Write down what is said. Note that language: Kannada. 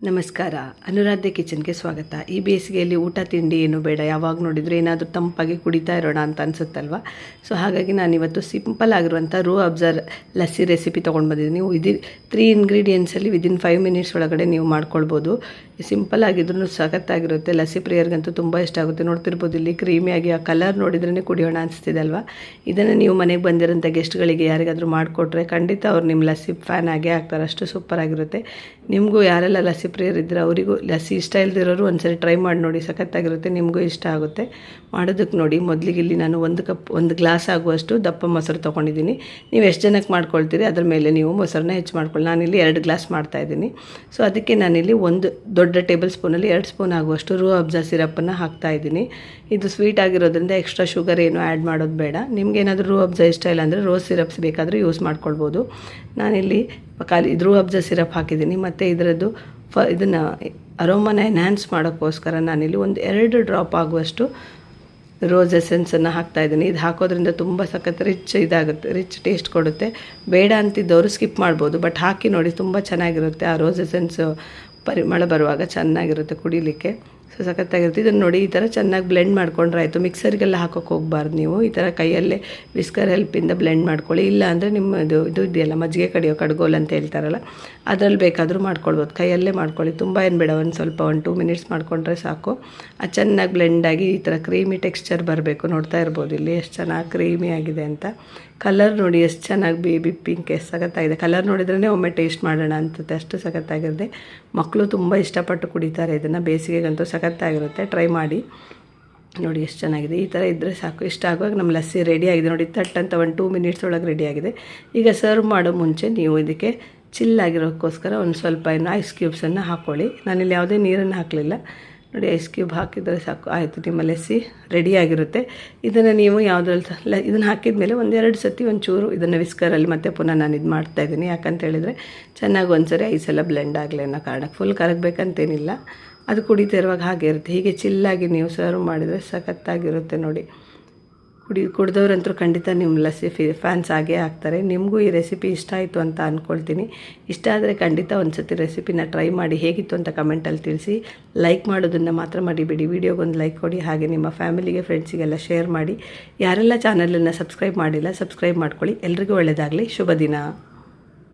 ನಮಸ್ಕಾರ. ಅನುರಾಧ್ಯ ಕಿಚನ್ಗೆ ಸ್ವಾಗತ. ಈ ಬೇಸಿಗೆಯಲ್ಲಿ ಊಟ ತಿಂಡಿ ಏನು ಬೇಡ, ಯಾವಾಗ ನೋಡಿದರೂ ಏನಾದರೂ ತಂಪಾಗಿ ಕುಡಿತಾ ಇರೋಣ ಅಂತ ಅನಿಸುತ್ತಲ್ವ. ಸೊ ಹಾಗಾಗಿ ನಾನಿವತ್ತು ಸಿಂಪಲ್ ಆಗಿರುವಂಥ ರೂ ಅಬ್ಸರ್ ಲಸ್ಸಿ ರೆಸಿಪಿ ತೊಗೊಂಡು ಬಂದಿದ್ದೀನಿ. ನೀವು 3 ಇಂಗ್ರೀಡಿಯೆಂಟ್ಸಲ್ಲಿ ವಿದಿನ್ 5 ಮಿನಿಟ್ಸ್ ಒಳಗಡೆ ನೀವು ಮಾಡ್ಕೊಳ್ಬೋದು. ಸಿಂಪಲ್ ಆಗಿದ್ರೂ ಸಖತ್ತಾಗಿರುತ್ತೆ. ಲಸ್ಸಿ ಪ್ರಿಯರಿಗಂತೂ ತುಂಬ ಇಷ್ಟ ಆಗುತ್ತೆ. ನೋಡ್ತಿರ್ಬೋದು ಇಲ್ಲಿ ಕ್ರೀಮಿಯಾಗಿ ಆ ಕಲರ್ ನೋಡಿದ್ರೇ ಕುಡಿಯೋಣ ಅನಿಸ್ತಿದೆ ಅಲ್ವಾ. ಇದನ್ನು ನೀವು ಮನೆಗೆ ಬಂದಿರೋಂಥ ಗೆಸ್ಟ್ಗಳಿಗೆ ಯಾರಿಗಾದರೂ ಮಾಡಿಕೊಟ್ರೆ ಖಂಡಿತ ಅವ್ರು ನಿಮ್ಮ ಲಸ್ಸಿ ಫ್ಯಾನ್ ಆಗೇ ಆಗ್ತಾರೆ. ಅಷ್ಟು ಸೂಪರಾಗಿರುತ್ತೆ. ನಿಮಗೂ ಯಾರೆಲ್ಲ ಲಸ್ಸಿ ಪ್ರಿಯರಿದ್ದರೆ ಅವರಿಗೂ ಲಸ್ಸಿ ಇಷ್ಟ ಇಲ್ದಿರೋರು ಒಂದ್ಸರಿ ಟ್ರೈ ಮಾಡಿ ನೋಡಿ, ಸಖತ್ತಾಗಿರುತ್ತೆ. ನಿಮಗೂ ಇಷ್ಟ ಆಗುತ್ತೆ. ಮಾಡೋದಕ್ಕೆ ನೋಡಿ, ಮೊದಲಿಗೆ ಇಲ್ಲಿ ನಾನು 1 ಗ್ಲಾಸ್ ಆಗುವಷ್ಟು ದಪ್ಪ ಮೊಸರು ತೊಗೊಂಡಿದ್ದೀನಿ. ನೀವು ಎಷ್ಟು ಜನಕ್ಕೆ ಮಾಡ್ಕೊಳ್ತೀರಿ ಅದ್ರ ಮೇಲೆ ನೀವು ಮೊಸರನ್ನ ಹೆಚ್ಚು ಮಾಡ್ಕೊಳ್ಳಿ. ನಾನಿಲ್ಲಿ 2 ಗ್ಲಾಸ್ ಮಾಡ್ತಾಯಿದ್ದೀನಿ. ಸೊ ಅದಕ್ಕೆ ನಾನಿಲ್ಲಿ 1 ದೊಡ್ಡ ಟೇಬಲ್ ಸ್ಪೂನಲ್ಲಿ 2 ಸ್ಪೂನ್ ಆಗುವಷ್ಟು ರೂ ಅಬ್ಜಾ ಸಿರಪ್ಪನ್ನು ಹಾಕ್ತಾಯಿದ್ದೀನಿ. ಇದು ಸ್ವೀಟ್ ಆಗಿರೋದ್ರಿಂದ ಎಕ್ಸ್ಟ್ರಾ ಶುಗರ್ ಏನು ಆ್ಯಡ್ ಮಾಡೋದು ಬೇಡ. ನಿಮಗೇನಾದರೂ ರೂ ಅಬ್ಜಾ ಇಷ್ಟ ಇಲ್ಲ ಅಂದರೆ ರೋಸ್ ಸಿರಪ್ಸ್ ಬೇಕಾದರೂ ಯೂಸ್ ಮಾಡ್ಕೊಳ್ಬೋದು. ನಾನಿಲ್ಲಿ ಖಾಲಿ ರೂ ಅಬ್ಜಾ ಸಿರಪ್ ಹಾಕಿದ್ದೀನಿ. ಮತ್ತು ಇದರದ್ದು ಇದನ್ನು ಅರೋಮನ ಎನ್ಹ್ಯಾನ್ಸ್ ಮಾಡೋಕ್ಕೋಸ್ಕರ ನಾನಿಲ್ಲಿ 2 ಡ್ರಾಪ್ ಆಗುವಷ್ಟು ರೋಸ್ ಎಸೆನ್ಸನ್ನು ಹಾಕ್ತಾಯಿದ್ದೀನಿ. ಇದು ಹಾಕೋದ್ರಿಂದ ತುಂಬ ಸಖತ್ ರಿಚ್ ಟೇಸ್ಟ್ ಕೊಡುತ್ತೆ. ಬೇಡ ಅಂತಿದ್ದವರು ಸ್ಕಿಪ್ ಮಾಡ್ಬೋದು, ಬಟ್ ಹಾಕಿ ನೋಡಿ, ತುಂಬ ಚೆನ್ನಾಗಿರುತ್ತೆ. ಆ ರೋಸ್ ಎಸೆನ್ಸ್ ಪರಿಮಳ ಬರುವಾಗ ಚೆನ್ನಾಗಿರುತ್ತೆ ಕುಡಿಲಿಕ್ಕೆ. ಸೊ ಸಖತ್ತಾಗಿರುತ್ತೆ. ಇದನ್ನು ನೋಡಿ, ಈ ಥರ ಚೆನ್ನಾಗಿ ಬ್ಲೆಂಡ್ ಮಾಡ್ಕೊಂಡ್ರೆ ಆಯಿತು. ಮಿಕ್ಸರ್ಗೆಲ್ಲ ಹಾಕೋಕ್ಕೆ ಹೋಗ್ಬಾರ್ದು ನೀವು. ಈ ಥರ ಕೈಯಲ್ಲೇ ವಿಸ್ಕರ್ ಹೆಲ್ಪಿಂದ ಬ್ಲೆಂಡ್ ಮಾಡ್ಕೊಳ್ಳಿ. ಇಲ್ಲ ಅಂದರೆ ನಿಮ್ಮದು ಇದು ಇದೆಯಲ್ಲ, ಮಜ್ಜಿಗೆ ಕಡಿಯೋ ಕಡ್ಗೋಲ್ ಅಂತ ಹೇಳ್ತಾರಲ್ಲ, ಅದರಲ್ಲಿ ಬೇಕಾದರೂ ಮಾಡ್ಕೊಳ್ಬೋದು. ಕೈಯಲ್ಲೇ ಮಾಡ್ಕೊಳ್ಳಿ, ತುಂಬ ಏನು ಬೇಡ. ಸ್ವಲ್ಪ 2 ಮಿನಿಟ್ಸ್ ಮಾಡ್ಕೊಂಡ್ರೆ ಸಾಕು. ಅದು ಚೆನ್ನಾಗಿ ಬ್ಲೆಂಡಾಗಿ ಈ ಥರ ಕ್ರೀಮಿ ಟೆಕ್ಸ್ಚರ್ ಬರಬೇಕು. ನೋಡ್ತಾ ಇರ್ಬೋದು ಇಲ್ಲಿ ಎಷ್ಟು ಚೆನ್ನಾಗಿ ಕ್ರೀಮಿ ಆಗಿದೆ ಅಂತ. ಕಲರ್ ನೋಡಿ ಎಷ್ಟು ಚೆನ್ನಾಗಿ ಬೇಬಿ ಪಿಂಕ್, ಎಷ್ಟು ಸಖತ್ತಾಗಿದೆ. ಕಲರ್ ನೋಡಿದ್ರೇ ಒಮ್ಮೆ ಟೇಸ್ಟ್ ಮಾಡೋಣ ಅನ್ಸುತ್ತೆ, ಅಷ್ಟು ಸಖತ್ತಾಗಿರುತ್ತೆ. ಮಕ್ಕಳು ತುಂಬ ಇಷ್ಟಪಟ್ಟು ಕುಡಿತಾರೆ ಇದನ್ನು. ಬೇಸಿಗೆಗಂತೂ ಸಖತ್ತಾಗಿರುತ್ತೆ. ಟ್ರೈ ಮಾಡಿ ನೋಡಿ ಎಷ್ಟು ಚೆನ್ನಾಗಿದೆ. ಈ ಥರ ಇದ್ದರೆ ಸಾಕು. ಇಷ್ಟ ಆಗುವಾಗ ನಮ್ಮ ಲಸ್ಸಿ ರೆಡಿಯಾಗಿದೆ ನೋಡಿ. ತಟ್ಟಂತ 2 ಮಿನಿಟ್ಸ್ ಒಳಗೆ ರೆಡಿಯಾಗಿದೆ. ಈಗ ಸರ್ವ್ ಮಾಡೋ ಮುಂಚೆ ನೀವು ಇದಕ್ಕೆ ಚಿಲ್ಲಾಗಿರೋಕ್ಕೋಸ್ಕರ ಸ್ವಲ್ಪ ಐಸ್ ಕ್ಯೂಬ್ಸನ್ನು ಹಾಕ್ಕೊಳ್ಳಿ. ನಾನಿಲ್ಲಿ ಯಾವುದೇ ನೀರನ್ನು ಹಾಕಲಿಲ್ಲ ನೋಡಿ. ಐಸ್ ಕ್ಯೂಬ್ ಹಾಕಿದರೆ ಸಾಕು, ಆಯಿತು, ನಿಮ್ಮ ಲಸ್ಸಿ ರೆಡಿಯಾಗಿರುತ್ತೆ. ಇದನ್ನು ನೀವು ಯಾವುದ್ರಲ್ಲಿ ಇದನ್ನು ಹಾಕಿದ ಮೇಲೆ 1-2 ಸತಿ ಒಂಚೂರು ಇದನ್ನು ವಿಸ್ಕರಲ್ಲಿ ಮತ್ತೆ ಪುನಃ ನಾನು ಇದು ಮಾಡ್ತಾಯಿದ್ದೀನಿ. ಯಾಕಂತ ಹೇಳಿದರೆ ಚೆನ್ನಾಗಿ ಒಂದ್ಸರಿ ಐಸೆಲ್ಲ ಬ್ಲೆಂಡ್ ಆಗಲಿ ಅನ್ನೋ ಕಾರಣಕ್ಕೆ. ಫುಲ್ ಕರಗಬೇಕಂತೇನಿಲ್ಲ, ಅದು ಕುಡಿತಾ ಇರುವಾಗ ಹಾಗೆ ಇರುತ್ತೆ. ಹೀಗೆ ಚಿಲ್ಲಾಗಿ ನೀವು ಸರ್ವ್ ಮಾಡಿದರೆ ಸಖತ್ತಾಗಿರುತ್ತೆ ನೋಡಿ. ಕುಡಿದವ್ರಂತೂ ಖಂಡಿತ ನಿಮ್ಮ ಲಸ್ಸಿ ಫ್ಯಾನ್ಸ್ ಆಗೇ ಆಗ್ತಾರೆ. ನಿಮಗೂ ಈ ರೆಸಿಪಿ ಇಷ್ಟ ಆಯಿತು ಅಂತ ಅಂದ್ಕೊಳ್ತೀನಿ. ಇಷ್ಟ ಆದರೆ ಖಂಡಿತ ಒಂದು ಸತಿ ರೆಸಿಪಿನ ಟ್ರೈ ಮಾಡಿ ಹೇಗಿತ್ತು ಅಂತ ಕಮೆಂಟಲ್ಲಿ ತಿಳಿಸಿ. ಲೈಕ್ ಮಾಡೋದನ್ನು ಮಾತ್ರ ಮರಿಬೇಡಿ. ವಿಡಿಯೋಗೊಂದು ಲೈಕ್ ಕೊಡಿ. ಹಾಗೆ ನಿಮ್ಮ ಫ್ಯಾಮಿಲಿಗೆ, ಫ್ರೆಂಡ್ಸಿಗೆಲ್ಲ ಶೇರ್ ಮಾಡಿ. ಯಾರೆಲ್ಲ ಚಾನಲನ್ನು ಸಬ್ಸ್ಕ್ರೈಬ್ ಮಾಡಿಲ್ಲ, ಸಬ್ಸ್ಕ್ರೈಬ್ ಮಾಡ್ಕೊಳ್ಳಿ. ಎಲ್ರಿಗೂ ಒಳ್ಳೆಯದಾಗಲಿ. ಶುಭ ದಿನ.